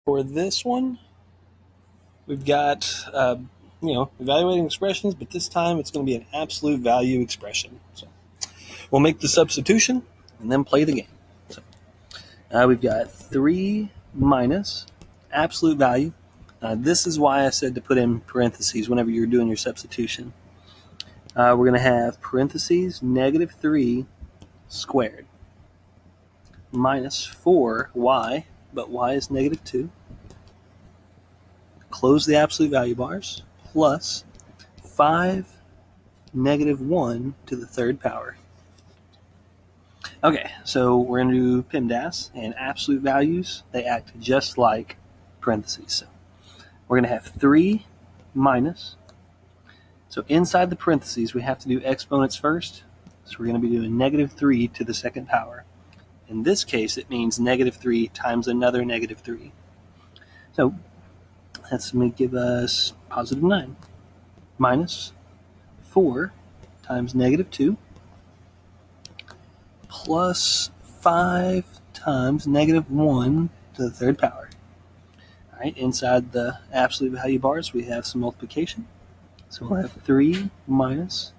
For this one, we've got, evaluating expressions, but this time it's going to be an absolute value expression. So we'll make the substitution and then play the game. So we've got 3 minus absolute value. This is why I said to put in parentheses whenever you're doing your substitution. We're going to have parentheses negative 3 squared minus 4y, but y is negative 2. Close the absolute value bars, plus 5 negative 1 to the third power. Okay, so we're going to do PEMDAS, and absolute values, they act just like parentheses. So we're going to have 3 minus. So inside the parentheses, we have to do exponents first. So we're going to be doing negative 3 to the second power. In this case, it means negative 3 times another negative 3. So that's going to give us positive 9 minus 4 times negative 2 plus 5 times negative 1 to the third power. All right, inside the absolute value bars, we have some multiplication. So we'll have 3 minus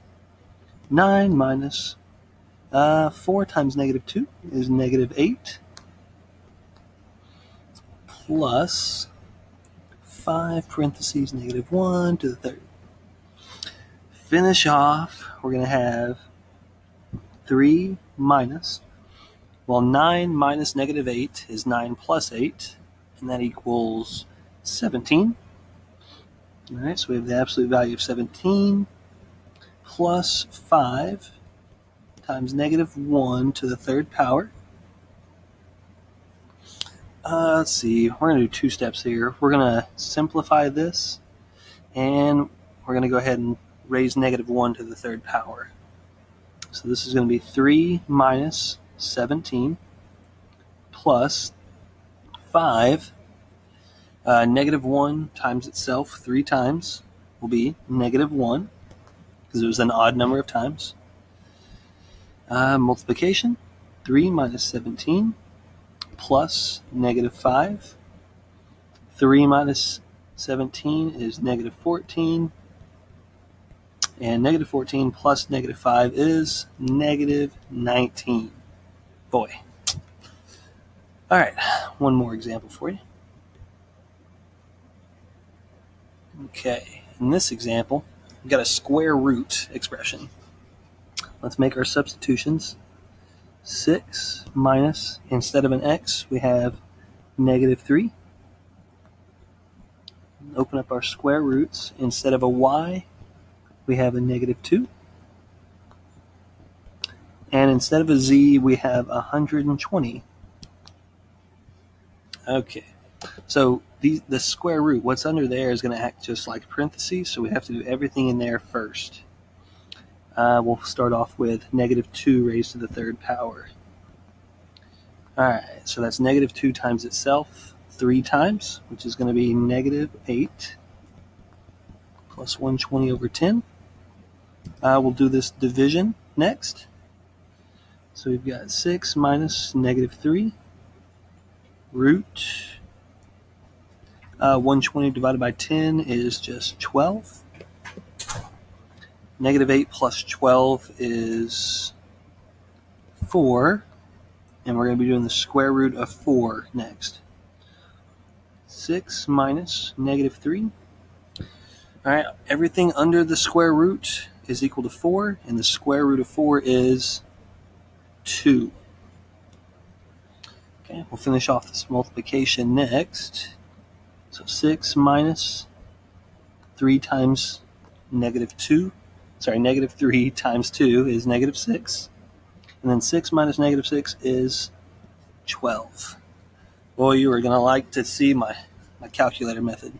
9 minus 4 times negative 2 is negative 8 plus 5 parentheses negative 1 to the third. Finish off, we're going to have 3 minus, 9 minus negative 8 is 9 plus 8, and that equals 17. All right, so we have the absolute value of 17 plus 5 times negative 1 to the third power. Let's see, we're going to do 2 steps here. We're going to simplify this, and we're going to go ahead and raise negative 1 to the third power. So this is going to be 3 minus 17 plus 5. Negative 1 times itself 3 times will be negative 1, because it was an odd number of times. Multiplication, 3 minus 17 plus negative 5. 3 minus 17 is negative 14. And negative 14 plus negative 5 is negative 19. Boy. All right, one more example for you. Okay, in this example, we've got a square root expression. Let's make our substitutions. 6 minus, instead of an x, we have negative 3. Open up our square roots. Instead of a y, we have a negative 2. And instead of a z, we have 120. Okay, so the square root, what's under there is going to act just like parentheses, so we have to do everything in there first. We'll start off with negative 2 raised to the third power. All right, so that's negative 2 times itself 3 times, which is going to be negative 8 plus 120 over 10. We'll do this division next. So we've got 6 minus negative 3 root 120 divided by 10 is just 12. Negative 8 plus 12 is 4. And we're going to be doing the square root of 4 next. 6 minus negative 3. All right, everything under the square root is equal to 4, and the square root of 4 is 2. Okay, we'll finish off this multiplication next. So 6 minus 3 times negative 2. Negative 3 times 2 is negative 6. And then 6 minus negative 6 is 12. Boy, you are going to like to see my calculator method.